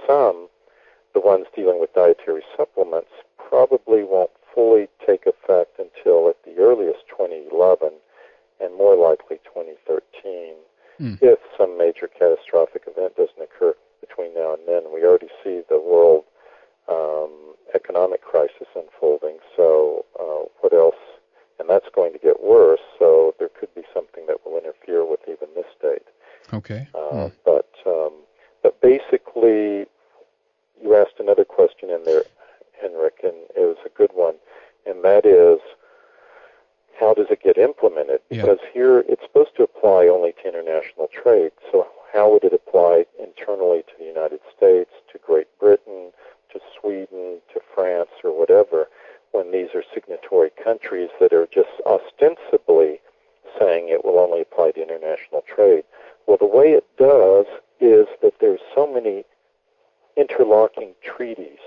some, the ones dealing with dietary supplements, probably won't fully take effect until at the earliest 2011 and more likely 2013 if some major catastrophic event doesn't occur between now and then. We already see the world economic crisis unfolding, so what else? And that's going to get worse, so there could be something that will interfere with even this date. Okay. But basically, you asked another question in there, Henrik, and it was a good one, and that is, how does it get implemented? Because here it's supposed to apply only to international trade, so how would it apply internally to the United States, to Great Britain, to Sweden, to France, or whatever, when these are signatory countries that are just ostensibly saying it will only apply to international trade? Well, the way it does is that there's so many interlocking treaties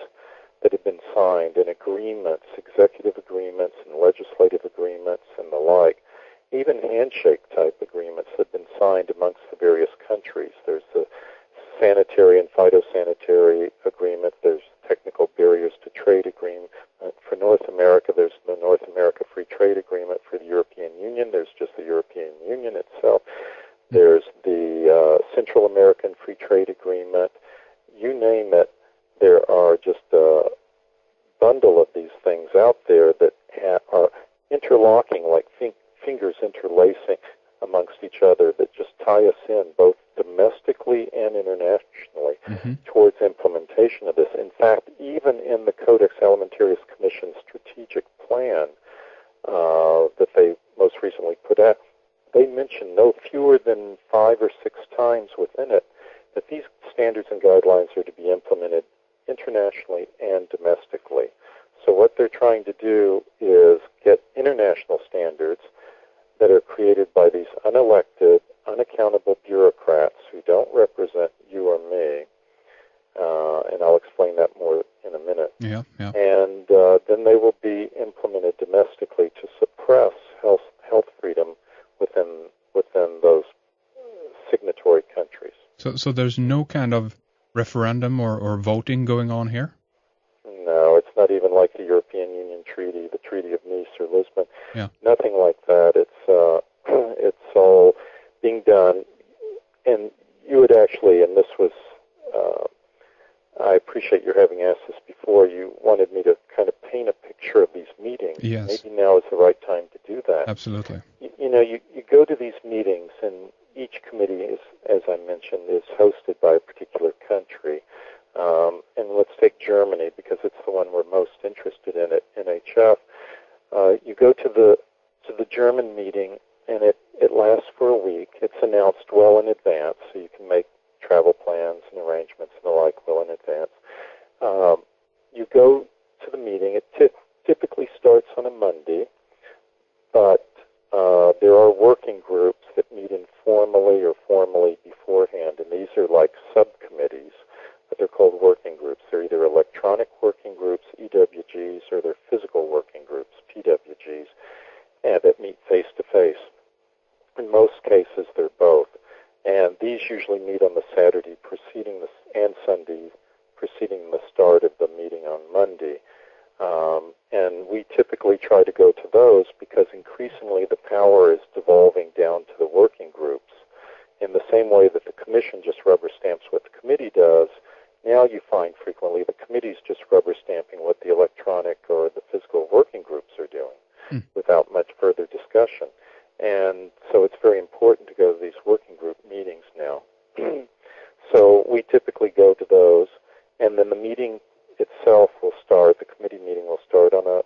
that have been signed and agreements, executive agreements and legislative agreements and the like, even handshake-type agreements that have been signed amongst the various countries. There's the sanitary and phytosanitary agreement. There's technical barriers to trade agreement. For North America, there's the North America Free Trade Agreement. For the European Union, there's just the European Union itself. There's the Central American Free Trade Agreement. You name it, there are just a bundle of these things out there that are interlocking like fingers interlacing amongst each other that just tie us in both domestically and internationally towards implementation of this. In fact, even in the Codex Alimentarius Commission's strategic plan that they most recently put out, they mention no fewer than 5 or 6 times within it that these standards and guidelines are to be implemented internationally and domestically. So what they're trying to do is get international standards that are created by these unelected, unaccountable bureaucrats who don't represent you or me, and I'll explain that more in a minute. Yeah. And then they will be implemented domestically to suppress health freedom within those signatory countries. So there's no kind of referendum or voting going on here? No, it's not even like the European Union Treaty, the Treaty of Nice or Lisbon. Yeah. Nothing like that. It's all being done. And you would actually, and this was, I appreciate your having asked this before, you wanted me to kind of paint a picture of these meetings. Yes. Maybe now is the right time to do that. Absolutely. You go to these meetings, and each committee is, as I mentioned, is hosted by a particular country. And let's take Germany because it's the one we're most interested in at NHF. You go to the German meeting, and it lasts for a week. It's announced well in advance, so you can make travel plans and arrangements and the like well in advance. You go to the meeting. It typically starts on a Monday, but there are working groups that meet informally or formally beforehand, and these are like subcommittees, but they're called working groups. They're either electronic working groups, EWGs, or they're physical working groups, PWGs, and that meet face-to-face. In most cases, they're both. And these usually meet on the Saturday preceding and Sunday preceding the start of the meeting on Monday. And we typically try to go to those because increasingly the power is devolving down to the working groups. In the same way that the commission just rubber stamps what the committee does, now you find frequently the committee's just rubber stamping what the electronic or the physical working groups are doing without much further discussion. And so it's very important to go to these working group meetings now. So we typically go to those, and then the meeting itself will start, the committee meeting will start on a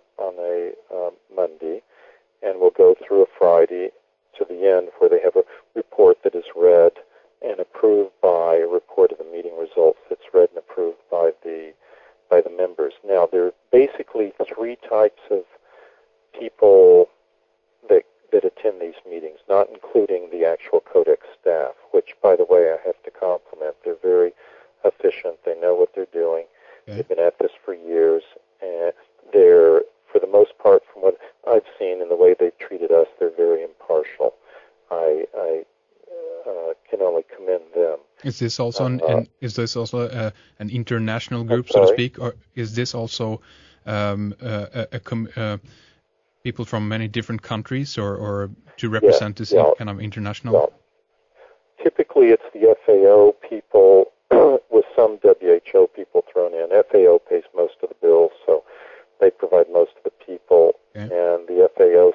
Monday, and we'll go through a Friday to the end where they have a report that is read and approved by a report of the meeting results that's read and approved by the members. Now, there are basically 3 types of people that attend these meetings, not including the actual Codex staff, which, by the way, I have to compliment. They're very efficient. They know what they're doing. Okay. They've been at this for years, and they're, for the most part, from what I've seen and the way they've treated us, they're very impartial. I can only commend them. Is this also an international group, so sorry? to speak, or is this also people from many different countries, or to represent this kind of international? Well, typically, it's the FAO people with some WHO people thrown in. FAO pays most of the bills, so they provide most of the people, and the FAO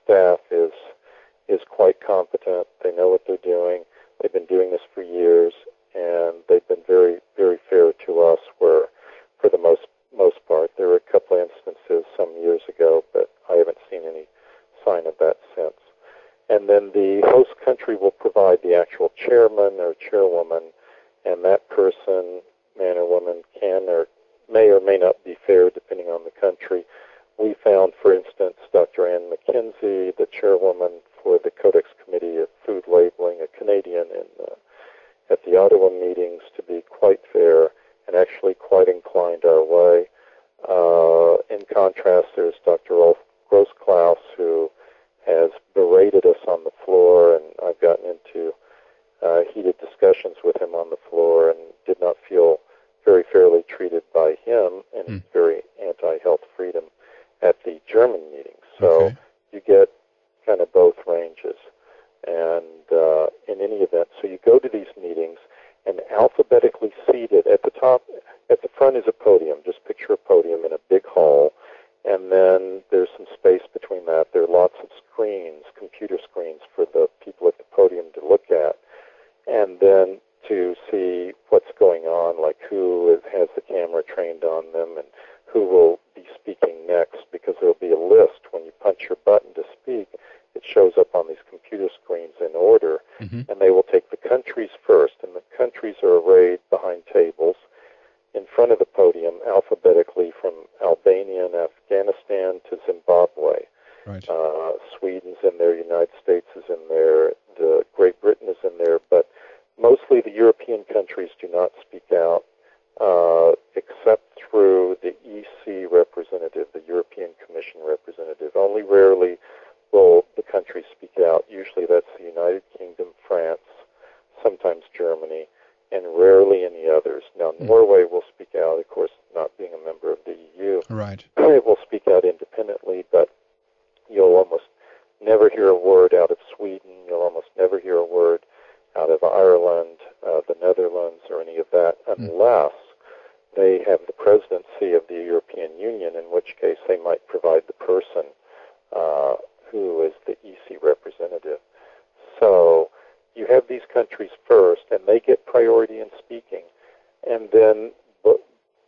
staff is quite competent. They know what they're doing. They've been doing this for years, and they've been very, very fair to us. Where, for the most part, there were a couple of instances some years ago, but I haven't seen any sign of that since. And then the host country will provide the actual chairman or chairwoman, and that person, man or woman, can or may not be fair depending on the country. We found, for instance, Dr. Ann McKenzie, the chairwoman for the Codex Committee of Food Labeling, a Canadian, at the Ottawa meetings, to be quite fair and actually quite inclined our way. In contrast, there's Dr. Ulf Grossklaus, who has berated us on the floor, and I've gotten into heated discussions with him on the floor and did not feel very fairly treated by him, and very anti-health freedom at the German meetings. So you get kind of both ranges. And in any event, so you go to these meetings, and alphabetically seated at the top, at the front is a podium. Just picture a podium in a big hall, and then there's some space between that. There are lots of screens, computer screens, for the people at the podium to look at, and then to see what's going on, like who has the camera trained on them and who will be speaking next, because there will be a list. When you punch your button to speak, it shows up on these computer screens in order, and they will take the countries first, and the countries are arrayed behind tables in front of the podium alphabetically from Albania and Afghanistan to Zimbabwe. Right. Sweden's in there, United States is in there, the Great Britain is in there, but mostly the European countries do not speak out, except through the EC representative, the European Commission representative. Only rarely will the countries speak out. Usually that's the United Kingdom, France, sometimes Germany, and rarely any others. Now, Norway will speak out, of course, not being a member of the EU. Right. It will speak out independently, but you'll almost never hear a word out of Sweden. You'll almost never hear a word out of Ireland, the Netherlands, or any of that, unless they have the presidency of the European Union, in which case they might provide the person who is the EC representative. So you have these countries first, and they get priority in speaking. And then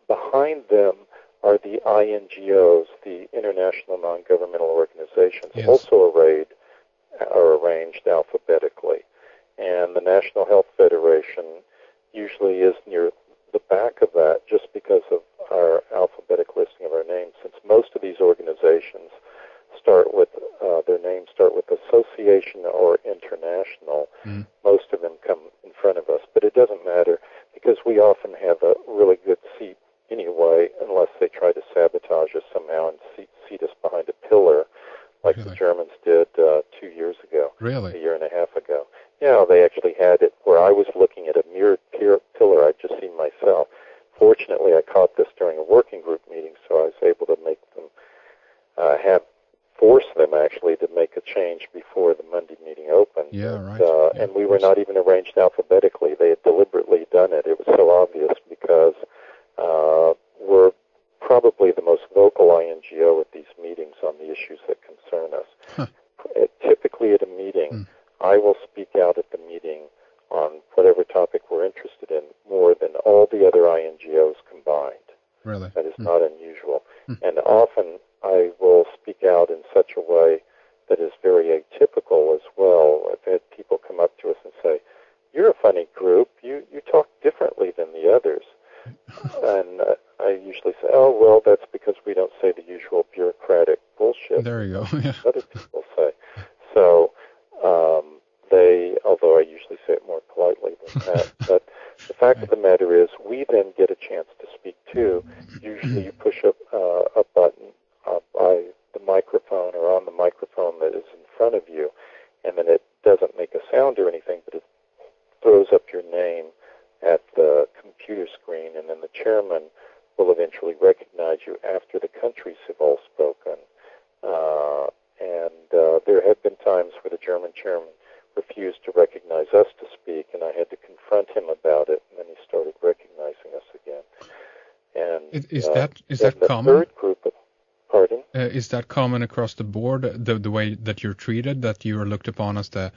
behind them are the INGOs, the International Non-Governmental Organizations, also arranged alphabetically. And the National Health Federation usually is near the back of that, just because of our alphabetic listing of our names, since most of these organizations start with their names start with association or international. Most of them come in front of us, but it doesn't matter, because we often have a really good seat anyway, unless they try to sabotage us somehow and seat us behind a pillar, like the Germans did 2 years ago, Really? a year and a half ago. Yeah, they actually had it where I was looking at a mirrored pillar I'd just seen myself. Fortunately, I caught this during a working group meeting, so I was able to make them force them actually to make a change before the Monday meeting opened. Yeah, right. And we were not even arranged alphabetically. They had deliberately done it. It was so obvious, because we're probably the most vocal INGO at these meetings on the issues that concern us. Typically at a meeting, I will speak out at the meeting on whatever topic we're interested in more than all the other INGOs combined. Really? That is not unusual. And often I will speak out in such a way that is very atypical as well. I've had people come up to us and say, "You're a funny group. You talk differently than the others." And I usually say, "Oh, well, that's because we don't say the usual bureaucratic bullshit." There you go. Other people say. So although I usually say it more politely than that, but the fact of the matter is, we then get a chance to speak too. Usually you push a button by the microphone or on the microphone that is in front of you, and then it doesn't make a sound or anything, but it throws up your name screen, and then the chairman will eventually recognize you after the countries have all spoken. There have been times where the German chairman refused to recognize us to speak, and I had to confront him about it, and then he started recognizing us again. And is that common? The third group of, pardon? Is that common across the board, the way that you're treated, that you are looked upon as the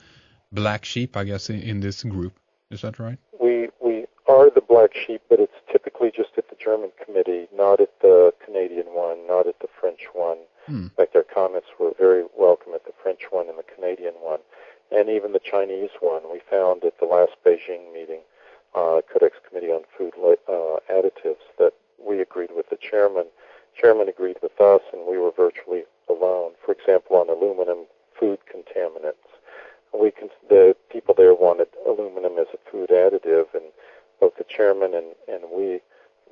black sheep, I guess, in this group? Is that right? We are the black sheep, but it's typically just at the German committee, not at the Canadian one, not at the French one. In fact, our comments were very welcome at the French one and the Canadian one, and even the Chinese one. We found at the last Beijing meeting, Codex Committee on Food Additives, that we agreed with the chairman. Chairman agreed with us, and we were virtually alone. For example, on aluminum food contaminants, the people there wanted aluminum as a food additive, and both the chairman and we,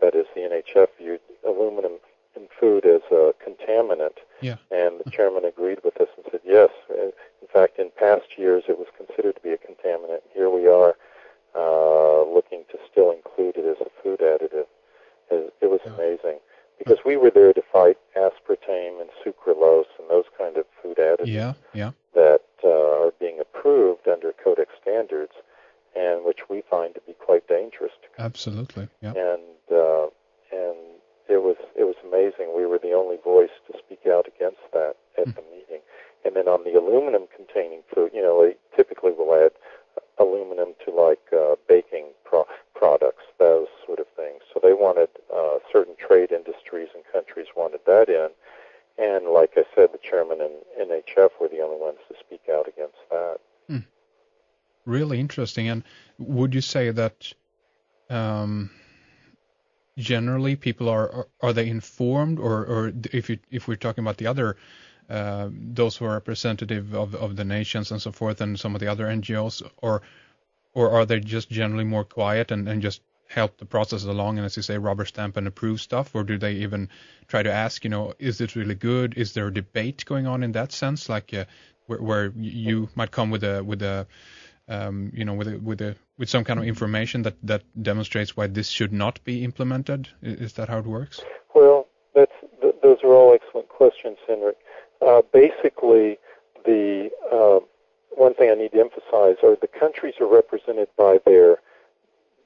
that is the NHF, viewed aluminum in food as a contaminant. Yeah. And the chairman agreed with us and said yes. In fact, in past years it was considered to be a contaminant. Here we are looking to still include it as a food additive. It was amazing, because we were there to fight aspartame and sucralose and those kind of food additives that are being approved under Codex standards, and which we find to be quite dangerous. Absolutely, yeah. And it was amazing. We were the only voice to speak out against that at the meeting. And then on the aluminum-containing food, they typically will add aluminum to like baking products, those sort of things. So they wanted certain trade industries and countries wanted that in. And like I said, the chairman and NHF were the only ones to speak out against that. Really interesting. And would you say that generally people are they informed, or if we're talking about the other those who are representative of the nations and so forth and some of the other NGOs, or are they just generally more quiet and just help the process along and, as you say, rubber stamp and approve stuff? Or do they even try to ask, is it really good? Is there a debate going on in that sense, like where you might come with some kind of information that demonstrates why this should not be implemented? Is that how it works? Well, those are all excellent questions, Henrik. Basically, the one thing I need to emphasize are the countries are represented by their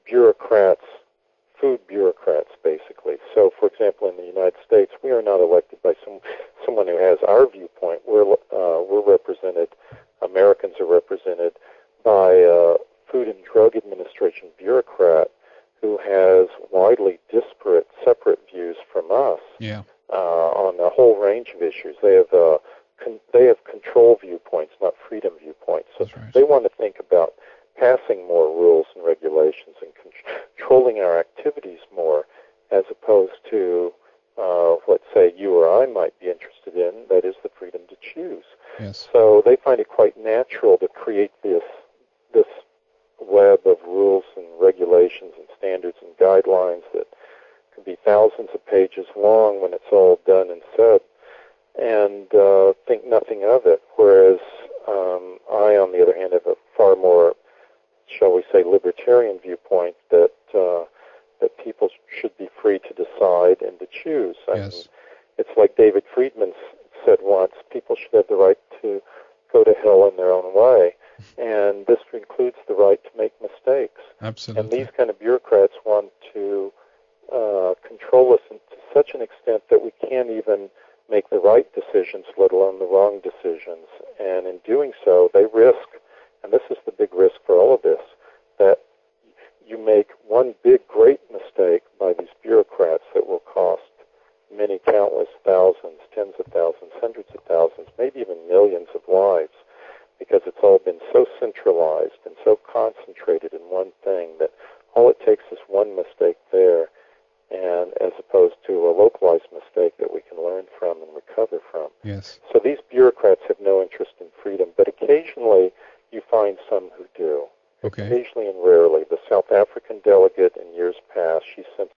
bureaucrats, food bureaucrats, basically. So, for example, in the United States, we are not elected by someone who has our viewpoint. We're represented. Americans are represented by a Food and Drug Administration bureaucrat who has widely disparate, separate views from us on a whole range of issues. They have control viewpoints, not freedom viewpoints. So they want to think about passing more rules and regulations and controlling our activities more, as opposed to what, say, you or I might be interested in, that is the freedom to choose. Yes. So they find it quite natural to create this web of rules and regulations and standards and guidelines that can be thousands of pages long when it's all done and said, and think nothing of it. Whereas I, on the other hand, have a far more, shall we say, libertarian viewpoint that people should be free to decide and to choose. I mean, it's like David Friedman said once, people should have the right to go to hell in their own way. And this includes the right to make mistakes. Absolutely. And these kind of bureaucrats want to control us to such an extent that we can't even make the right decisions, let alone the wrong decisions. And in doing so, they risk, and this is the big risk for all of this, that you make one big, great mistake by these bureaucrats that will cost many countless thousands, tens of thousands, hundreds of thousands, maybe even millions of lives, because it's all been so centralized and so concentrated in one thing that all it takes is one mistake there, and as opposed to a localized mistake that we can learn from and recover from. Yes. So these bureaucrats have no interest in freedom, but occasionally you find some who do. Okay. Occasionally and rarely. The South African delegate in years past, she sent